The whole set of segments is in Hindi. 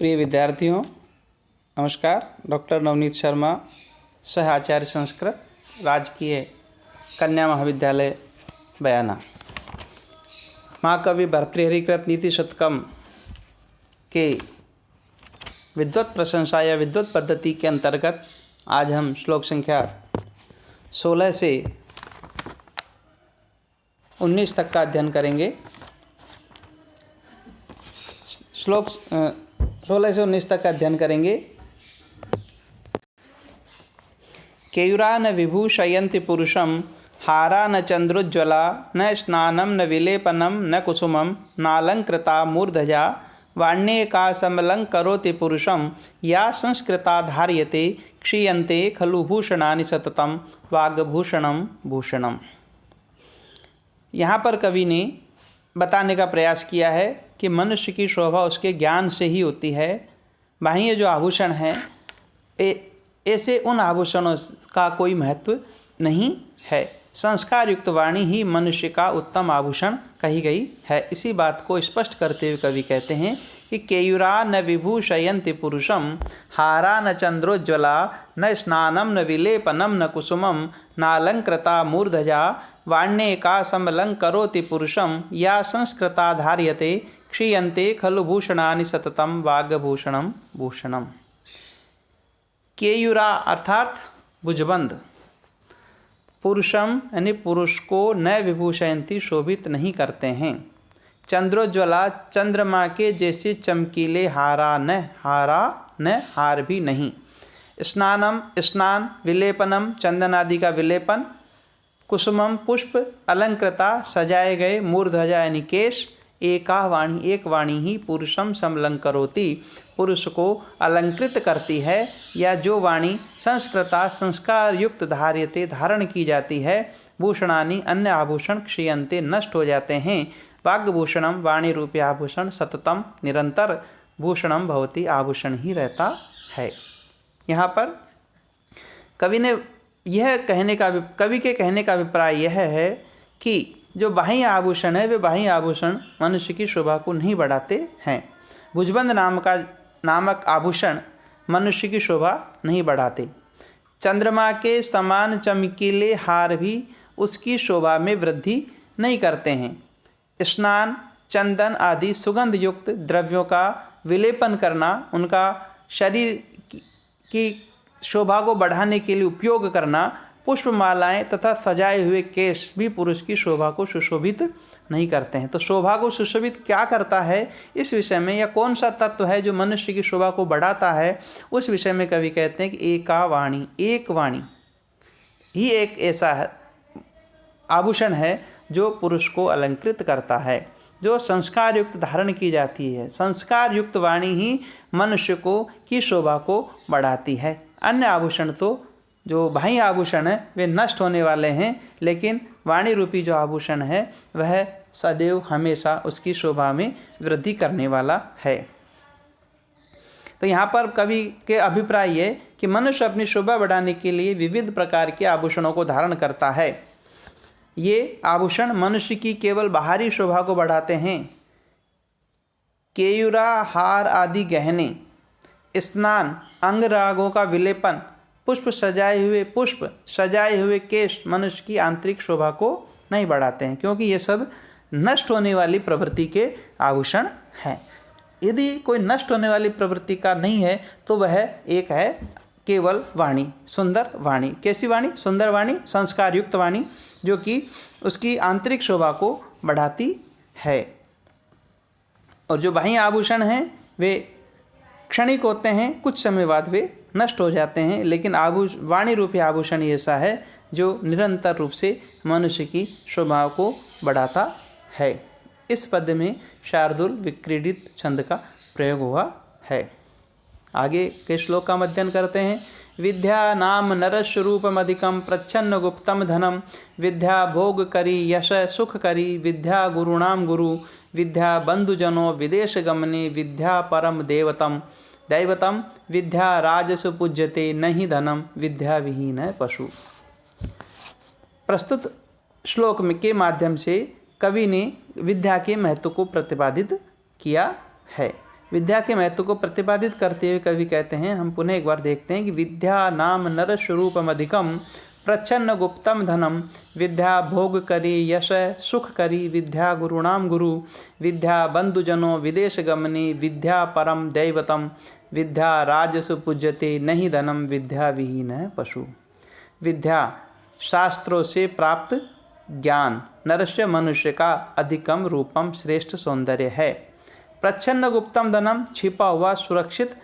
प्रिय विद्यार्थियों, नमस्कार। डॉक्टर नवनीत शर्मा, सह आचार्य संस्कृत, राजकीय कन्या महाविद्यालय बयाना। महाकवि भर्तृहरिकृत नीति शतकम के विद्वत प्रशंसा या विद्वत पद्धति के अंतर्गत आज हम श्लोक संख्या 16 से 19 तक का अध्ययन करेंगे। श्लोक 16 से 19 तक का अध्ययन करेंगे। केयुरा न विभूषयन्ति पुरुषं, हारा न चंद्रोज्ज्वला, न स्नानं न विलेपनं न कुसुमं, नालंकृता मूर्धजा, वाण्येका समलंकरोति पुरुषं, या संस्कृता धार्यते, क्षीयन्ते खलु भूषणानि सततं, वाग्भूषणं भूषणम्। यहाँ पर कवि ने बताने का प्रयास किया है कि मनुष्य की शोभा उसके ज्ञान से ही होती है। बाह्य जो आभूषण हैं ऐसे उन आभूषणों का कोई महत्व नहीं है। संस्कार युक्त वाणी ही मनुष्य का उत्तम आभूषण कही गई है। इसी बात को स्पष्ट करते हुए कवि कहते हैं कि केयुरा न विभूषयन्ति पुरुषं, हारा न चंद्रोज्ज्वला, न स्नानं न विलेपनं न कुसुमं, नालंकृता मूर्धजा, वाण्येका समलंकरोति पुरुषं, या संस्कृता धार्यते, क्षीयन्ते खलु भूषणानि सततं, वाग्भूषणं भूषणम्। केयुरा अर्थात भुजबंद, पुरुषम यानी पुरुष को न विभूषयन्ति शोभित नहीं करते हैं। चंद्रोज्ज्वला चंद्रमा के जैसे चमकीले, हारा न हार भी नहीं। स्नानम स्नान, विलेपनम चंदन आदि का विलेपन, कुसुमम पुष्प, अलंकृता सजाए गए, मूर्धजा यानी केश, एका वाणी एक वाणी ही पुरुषम समलंकरोति पुरुष को अलंकृत करती है, या जो वाणी संस्कृता संस्कार युक्त धार्यते धारण की जाती है, भूषणानि अन्य आभूषण क्षीयन्ते नष्ट हो जाते हैं, वाग्भूषणम वाणी रूपी आभूषण सततम निरंतर भूषणम भवति आभूषण ही रहता है। यहाँ पर कवि के कहने का अभिप्राय यह है कि जो बाह्य आभूषण है वे बाह्य आभूषण मनुष्य की शोभा को नहीं बढ़ाते हैं। भुजबंद नामक आभूषण मनुष्य की शोभा नहीं बढ़ाते। चंद्रमा के समान चमकीले हार भी उसकी शोभा में वृद्धि नहीं करते हैं। स्नान, चंदन आदि सुगंध युक्त द्रव्यों का विलेपन करना, उनका शरीर की शोभा को बढ़ाने के लिए उपयोग करना, पुष्पमालाएं तथा सजाए हुए केश भी पुरुष की शोभा को सुशोभित नहीं करते हैं। तो शोभा को सुशोभित क्या करता है, इस विषय में, या कौन सा तत्व है जो मनुष्य की शोभा को बढ़ाता है, उस विषय में कवि कहते हैं कि एका वाणी, एक वाणी ही एक ऐसा आभूषण है जो पुरुष को अलंकृत करता है, जो संस्कार युक्त धारण की जाती है। संस्कार युक्त वाणी ही मनुष्य को की शोभा को बढ़ाती है। अन्य आभूषण तो जो बाह्य आभूषण है वे नष्ट होने वाले हैं, लेकिन वाणी रूपी जो आभूषण है वह सदैव हमेशा उसकी शोभा में वृद्धि करने वाला है। तो यहाँ पर कवि के अभिप्राय ये कि मनुष्य अपनी शोभा बढ़ाने के लिए विविध प्रकार के आभूषणों को धारण करता है। ये आभूषण मनुष्य की केवल बाहरी शोभा को बढ़ाते हैं। केयुरा, हार आदि गहने, स्नान, अंग रागों का विलेपन, पुष्प सजाए हुए केश मनुष्य की आंतरिक शोभा को नहीं बढ़ाते हैं, क्योंकि ये सब नष्ट होने वाली प्रवृत्ति के आभूषण हैं। यदि कोई नष्ट होने वाली प्रवृत्ति का नहीं है तो वह एक है केवल वाणी, सुंदर वाणी। कैसी वाणी? सुंदर वाणी, संस्कार युक्त वाणी, जो कि उसकी आंतरिक शोभा को बढ़ाती है। और जो बाह्य आभूषण हैं वे क्षणिक होते हैं, कुछ समय बाद वे नष्ट हो जाते हैं, लेकिन वाणी रूपी आभूषण ऐसा है जो निरंतर रूप से मनुष्य की शोभा को बढ़ाता है। इस पद्य में शार्दूल विक्रीडित छंद का प्रयोग हुआ है। आगे के श्लोक का अध्ययन करते हैं। विद्या नाम नरस्वरूपमधिकं प्रच्छन्न गुप्तम धनम, विद्या भोग करी यश सुख करी, विद्या गुरुणाम गुरु, विद्या बंधुजनों विदेश गमने, विद्या परम दैवतम, विद्या राजसु पूज्यते नहीं धनम, विद्या विहीन है पशु। प्रस्तुत श्लोक के माध्यम से कवि ने विद्या के महत्व को प्रतिपादित किया है। विद्या के महत्व को प्रतिपादित करते हुए कवि कहते हैं, हम पुनः एक बार देखते हैं कि विद्या नाम नर स्वरूपम अधिकम प्रच्छन्न गुप्तम धनम विद्या भोग करी यश सुख करी विद्या गुरुणाम गुरु विद्या बंधुजनों विदेश गमनी विद्या परम दैवतम विद्या राजसु पूज्यते नहीं धनम विद्या विहीन है पशु। विद्या शास्त्रों से प्राप्त ज्ञान नरस्य मनुष्य का अधिकम रूपम श्रेष्ठ सौंदर्य है। प्रच्छन्न गुप्तम धनम छिपा हुआ सुरक्षित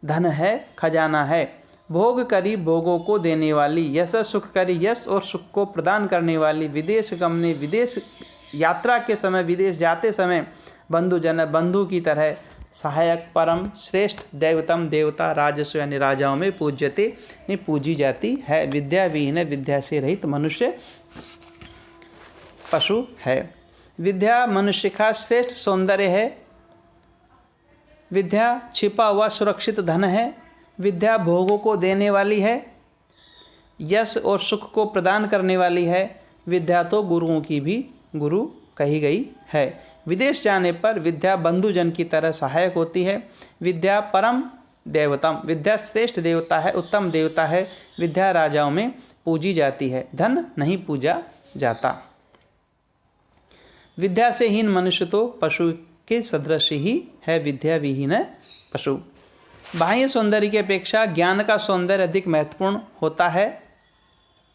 धन है, खजाना है। भोग करी भोगों को देने वाली, यश सुख करी यश और सुख को प्रदान करने वाली, विदेश गमने विदेश यात्रा के समय विदेश जाते समय बंधुजन बंधु की तरह सहायक, परम श्रेष्ठ दैवतम देवता राजस्व यानी राजाओं में पूज्यते पूजी जाती है। विद्या विहीन विद्या से रहित मनुष्य पशु है। विद्या मनुष्य का श्रेष्ठ सौंदर्य है। विद्या छिपा हुआ सुरक्षित धन है। विद्या भोगों को देने वाली है, यश और सुख को प्रदान करने वाली है। विद्या तो गुरुओं की भी गुरु कही गई है। विदेश जाने पर विद्या बंधुजन की तरह सहायक होती है। विद्या परम देवतम, विद्या श्रेष्ठ देवता है, उत्तम देवता है। विद्या राजाओं में पूजी जाती है, धन नहीं पूजा जाता। विद्या से हीन मनुष्य तो पशु के सदृश ही है। विद्या विहीन है पशु। बाह्य सौंदर्य की अपेक्षा ज्ञान का सौंदर्य अधिक महत्वपूर्ण होता है।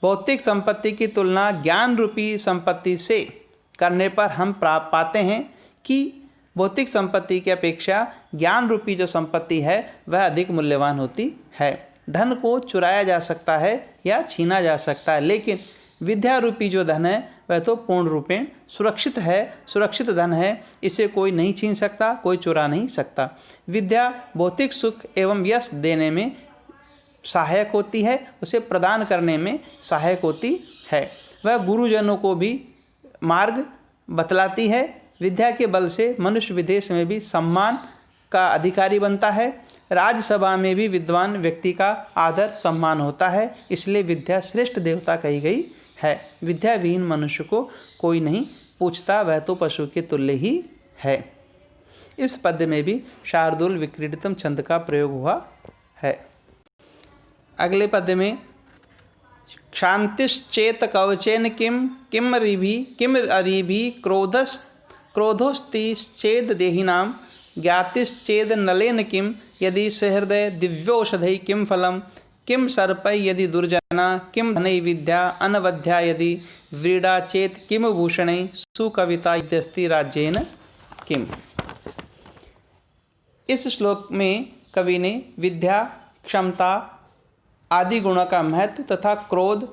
भौतिक संपत्ति की तुलना ज्ञान रूपी संपत्ति से करने पर हम पाते हैं कि भौतिक संपत्ति की अपेक्षा ज्ञान रूपी जो संपत्ति है वह अधिक मूल्यवान होती है। धन को चुराया जा सकता है या छीना जा सकता है, लेकिन विद्या रूपी जो धन है वह तो पूर्ण रूपेण सुरक्षित है, सुरक्षित धन है। इसे कोई नहीं छीन सकता, कोई चुरा नहीं सकता। विद्या भौतिक सुख एवं यश देने में सहायक होती है, उसे प्रदान करने में सहायक होती है। वह गुरुजनों को भी मार्ग बतलाती है। विद्या के बल से मनुष्य विदेश में भी सम्मान का अधिकारी बनता है। राजसभा में भी विद्वान व्यक्ति का आदर सम्मान होता है। इसलिए विद्या श्रेष्ठ देवता कही गई है। विद्या विहीन मनुष्य को कोई नहीं पूछता, वह तो पशु के तुल्य ही है। इस पद्य में भी शार्दूल विक्रीडितम छंद का प्रयोग हुआ है। अगले पद्य में क्षांतिश्चेत कवचेन किम अरिभि क्रोधोस्तिश्चेद देहिनाम ज्ञातिश्चेद नलेन किम यदि सहृदय दिव्यौषधि किम फलम किम सर्पै यदि दुर्जना किम धनै विद्या अनवध्या यदि व्रीडा चेत किम भूषणै सुकविता यद्यस्ति राज्येन किम। इस श्लोक में कवि ने विद्या, क्षमता आदि गुणों का महत्व तथा क्रोध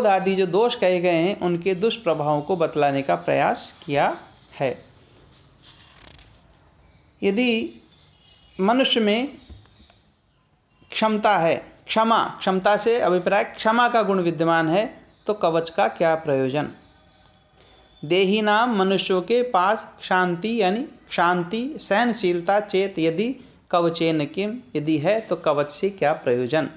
आदि जो दोष कहे गए हैं उनके दुष्प्रभावों को बतलाने का प्रयास किया है। यदि मनुष्य में क्षमता है, क्षमता से अभिप्राय क्षमा का गुण विद्यमान है, तो कवच का क्या प्रयोजन। देही नाम मनुष्यों के पास शांति यानी शांति सहनशीलता चेत यदि कवचेन किम यदि है तो कवच से क्या प्रयोजन।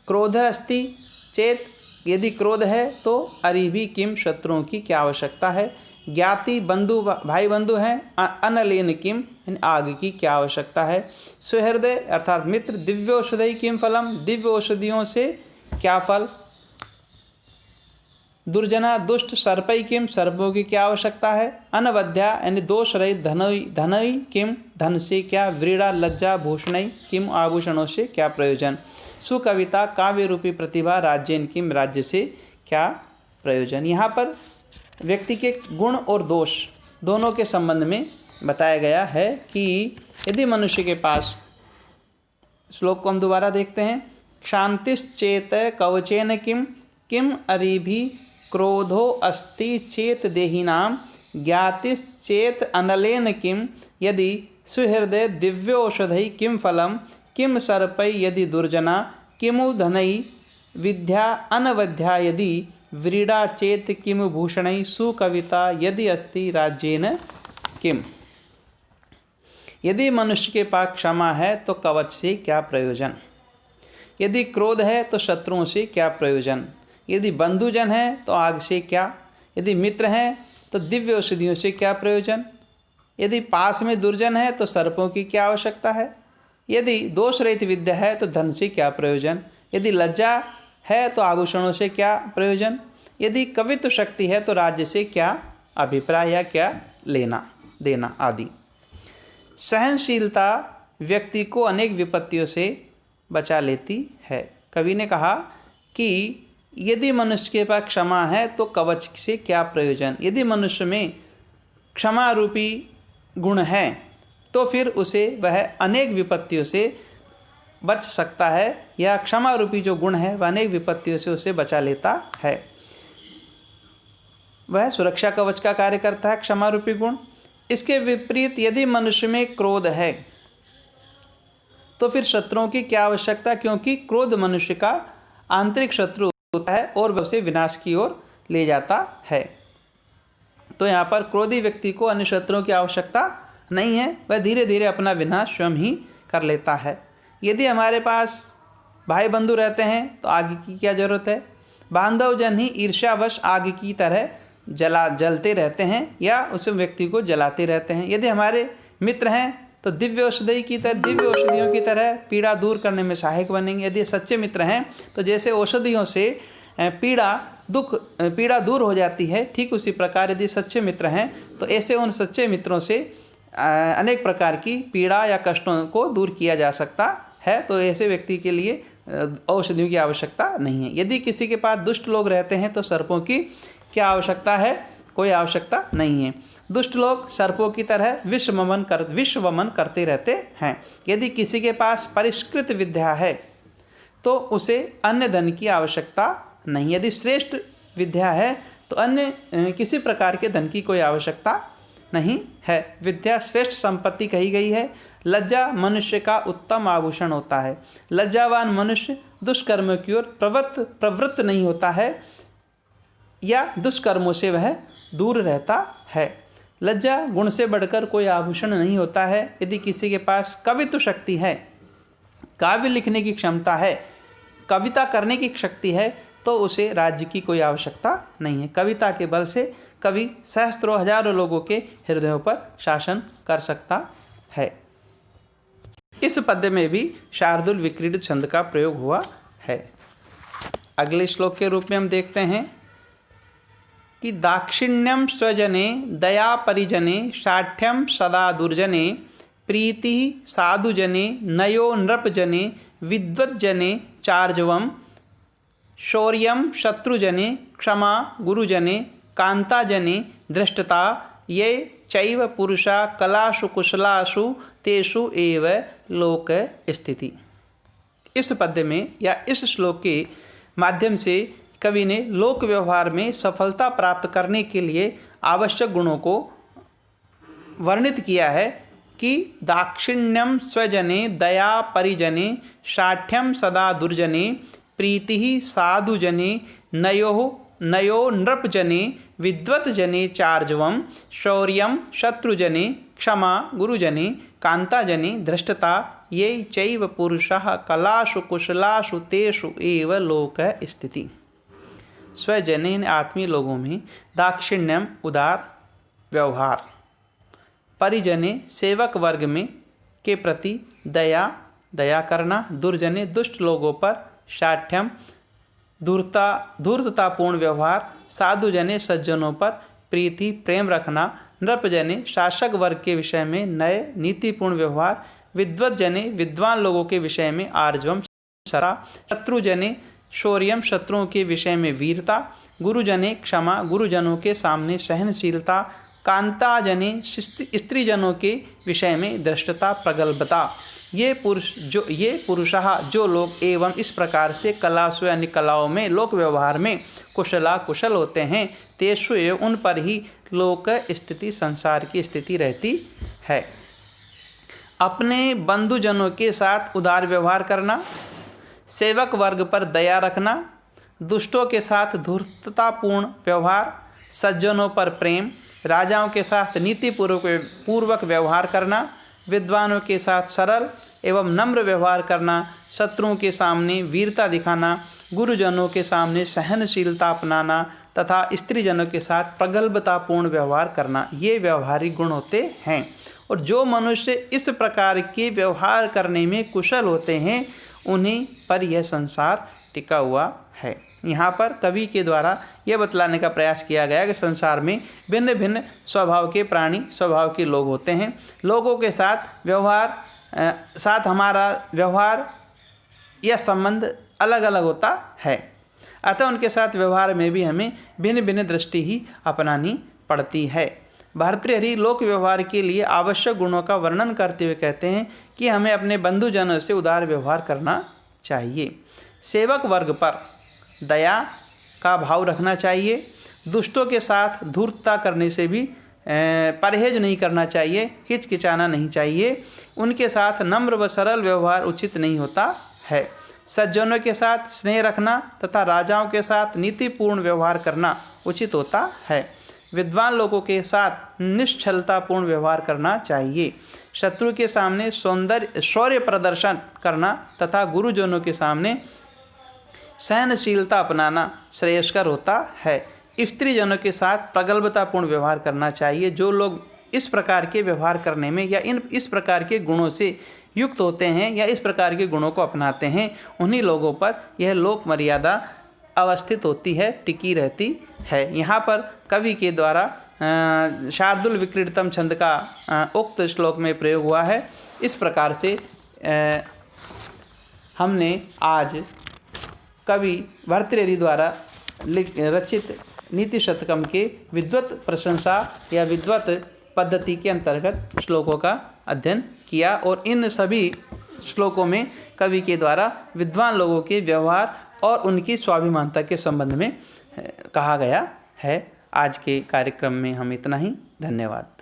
क्रोध अस्ति चेत यदि क्रोध है तो अरिभि किम शत्रुओं की क्या आवश्यकता है। ज्ञाति बंधु भाई बंधु हैं, अनलेन किम आग की क्या आवश्यकता है। सुहृदय अर्थात मित्र दिव्य औषधि किम फलम दिव्य औषधियों से क्या फल। दुर्जना दुष्ट सर्पई किम सर्पों की क्या आवश्यकता है। अनवध्या यानी दोष रहित धनई किम धन से क्या। व्रीड़ा लज्जा भूषणई किम आभूषणों से क्या प्रयोजन। सुकविता काव्य रूपी प्रतिभा राज्येन किम राज्य से क्या प्रयोजन। यहाँ पर व्यक्ति के गुण और दोष दोनों के संबंध में बताया गया है कि यदि मनुष्य के पास, श्लोक को हम दोबारा देखते हैं, क्षांतिश्चेत कवचेन किम अरिभि क्रोधो अस्ति चेत देहिनाम ज्ञातिश्चेत अनलेन किम यदि सुहृदय दिव्यौषधि किम फलम किम सर्पै यदि दुर्जना किमु धनई विद्या अनवध्या यदि व्रीडा चेत किम भूषणै सुकविता यदि अस्ति राज्येन किम। यदि मनुष्य के पास क्षमा है तो कवच से क्या प्रयोजन। यदि क्रोध है तो शत्रुओं से क्या प्रयोजन। यदि बंधुजन है तो आग से क्या। यदि मित्र हैं तो दिव्य औषधियों से क्या प्रयोजन। यदि पास में दुर्जन है तो सर्पों की क्या आवश्यकता है? यदि दोष रहित विद्या है तो धन से क्या प्रयोजन? यदि लज्जा है तो आभूषणों से क्या प्रयोजन? यदि कवित्व शक्ति है तो राज्य से क्या अभिप्राय या क्या लेना देना आदि। सहनशीलता व्यक्ति को अनेक विपत्तियों से बचा लेती है। कवि ने कहा कि यदि मनुष्य के पास क्षमा है तो कवच से क्या प्रयोजन? यदि मनुष्य में क्षमा रूपी गुण है तो फिर उसे वह अनेक विपत्तियों से बच सकता है, या क्षमा रूपी जो गुण है वह अनेक विपत्तियों से उसे बचा लेता है। वह सुरक्षा कवच का कार्य करता है क्षमा रूपी गुण। इसके विपरीत यदि मनुष्य में क्रोध है तो फिर शत्रुओं की क्या आवश्यकता, क्योंकि क्रोध मनुष्य का आंतरिक शत्रु होता है और वह उसे विनाश की ओर ले जाता है। तो यहाँ पर क्रोधी व्यक्ति को अन्य शत्रुओं की आवश्यकता नहीं है, वह धीरे धीरे अपना विनाश स्वयं ही कर लेता है। यदि हमारे पास भाई बंधु रहते हैं तो आग की क्या जरूरत है? बांधव जन ही ईर्ष्यावश आग की तरह जलते रहते हैं या उस व्यक्ति को जलाते रहते हैं। यदि हमारे मित्र हैं तो दिव्य औषधियों की तरह पीड़ा दूर करने में सहायक बनेंगे। यदि सच्चे मित्र हैं तो जैसे औषधियों से पीड़ा दूर हो जाती है, ठीक उसी प्रकार यदि सच्चे मित्र हैं तो ऐसे उन सच्चे मित्रों से अनेक प्रकार की पीड़ा या कष्टों को दूर किया जा सकता है। तो ऐसे व्यक्ति के लिए औषधियों की आवश्यकता नहीं है। यदि किसी के पास दुष्ट लोग रहते हैं तो सर्पों की क्या आवश्यकता है? कोई आवश्यकता नहीं है। दुष्ट लोग सर्पों की तरह विश्ववमन करते रहते हैं। यदि किसी के पास परिष्कृत विद्या है तो उसे अन्य धन की आवश्यकता नहीं। यदि श्रेष्ठ विद्या है तो अन्य किसी प्रकार के धन की कोई आवश्यकता नहीं है। विद्या श्रेष्ठ संपत्ति कही गई है। लज्जा मनुष्य का उत्तम आभूषण होता है। लज्जावान मनुष्य दुष्कर्मों की ओर प्रवृत्त नहीं होता है या दुष्कर्मों से वह दूर रहता है। लज्जा गुण से बढ़कर कोई आभूषण नहीं होता है। यदि किसी के पास कवित्व शक्ति है, काव्य लिखने की क्षमता है, कविता करने की शक्ति है, तो उसे राज्य की कोई आवश्यकता नहीं है। कविता के बल से कवि सहस्त्रों हजारों लोगों के हृदयों पर शासन कर सकता है। इस पद्य में भी शार्दूल विक्रीडित छंद का प्रयोग हुआ है। अगले श्लोक के रूप में हम देखते हैं कि दाक्षिण्यम स्वजने दया परिजने शाठ्यम सदा दुर्जने प्रीति साधुजने नयो नृपजने विद्वज्जने चार्जवम शौर्यम शत्रुजने क्षमा गुरुजने कांताजने धृष्टता ये चैव पुरुषा कलासु कुशलासु तेषु एव लोक स्थिति। इस पद्य में या इस श्लोक के माध्यम से कवि ने लोक व्यवहार में सफलता प्राप्त करने के लिए आवश्यक गुणों को वर्णित किया है कि दाक्षिण्यम स्वजने दया परिजने शाठ्यम सदा दुर्जने प्रीति साधुजने नयो नृपजने विद्वत्जने चार्जवम शौर्यम शत्रुजने क्षमा गुरुजने कांताजने धृष्टता ये चैव पुरुषः कलासु कुशलासु तेषु एव लोक स्थिति। स्वजने आत्मीय लोगों में दाक्षिण्यम उदार व्यवहार, परिजने सेवक वर्ग में के प्रति दया करना, दुर्जने दुष्ट लोगों पर शाठ्यम धूर्ततापूर्ण व्यवहार, साधुजने सज्जनों पर प्रीति प्रेम रखना, नृपजने शासक वर्ग के विषय में नए नीतिपूर्ण व्यवहार, विद्वज्जने विद्वान लोगों के विषय में आर्जवम सरा, शत्रुजने शौर्यम शत्रुओं के विषय में वीरता, गुरुजने क्षमा गुरुजनों के सामने सहनशीलता, कांताजने स्त्रीजनों के विषय में धृष्टता प्रगल्भता। ये पुरुषः जो लोग एवं इस प्रकार से कलासु यानी कलाओं में लोक व्यवहार में कुशल होते हैं, तेषु उन पर ही लोक स्थिति संसार की स्थिति रहती है। अपने बंधुजनों के साथ उदार व्यवहार करना, सेवक वर्ग पर दया रखना, दुष्टों के साथ धूर्ततापूर्ण व्यवहार, सज्जनों पर प्रेम, राजाओं के साथ नीतिपूर्वक व्यवहार करना, विद्वानों के साथ सरल एवं नम्र व्यवहार करना, शत्रुओं के सामने वीरता दिखाना, गुरुजनों के सामने सहनशीलता अपनाना, तथा स्त्रीजनों के साथ प्रगल्भतापूर्ण व्यवहार करना, ये व्यवहारिक गुण होते हैं। और जो मनुष्य इस प्रकार के व्यवहार करने में कुशल होते हैं उन्हीं पर यह संसार टिका हुआ है। यहाँ पर कवि के द्वारा यह बतलाने का प्रयास किया गया कि संसार में भिन्न भिन्न स्वभाव के प्राणी, स्वभाव के लोग होते हैं। लोगों के साथ हमारा व्यवहार या संबंध अलग अलग होता है, अतः उनके साथ व्यवहार में भी हमें भिन्न भिन्न दृष्टि ही अपनानी पड़ती है। भर्तृहरि लोक व्यवहार के लिए आवश्यक गुणों का वर्णन करते हुए कहते हैं कि हमें अपने बंधुजनों से उदार व्यवहार करना चाहिए, सेवक वर्ग पर दया का भाव रखना चाहिए, दुष्टों के साथ धूर्तता करने से भी परहेज नहीं करना चाहिए, हिचकिचाना नहीं चाहिए, उनके साथ नम्र व सरल व्यवहार उचित नहीं होता है, सज्जनों के साथ स्नेह रखना तथा राजाओं के साथ नीतिपूर्ण व्यवहार करना उचित होता है, विद्वान लोगों के साथ निश्चलतापूर्ण व्यवहार करना चाहिए, शत्रु के सामने शौर्य प्रदर्शन करना तथा गुरुजनों के सामने सहनशीलता अपनाना श्रेयस्कर होता है। स्त्रीजनों के साथ प्रगल्भतापूर्ण व्यवहार करना चाहिए। जो लोग इस प्रकार के व्यवहार करने में या इस प्रकार के गुणों से युक्त होते हैं या इस प्रकार के गुणों को अपनाते हैं उन्हीं लोगों पर यह लोक मर्यादा अवस्थित होती है, टिकी रहती है। यहाँ पर कवि के द्वारा शार्दुल विक्रीडितम छंद का उक्त श्लोक में प्रयोग हुआ है। इस प्रकार से हमने आज कवि भर्तृहरि द्वारा रचित नीति शतकम के विद्वत प्रशंसा या विद्वत पद्धति के अंतर्गत श्लोकों का अध्ययन किया और इन सभी श्लोकों में कवि के द्वारा विद्वान लोगों के व्यवहार और उनकी स्वाभिमानता के संबंध में कहा गया है। आज के कार्यक्रम में हम इतना ही। धन्यवाद।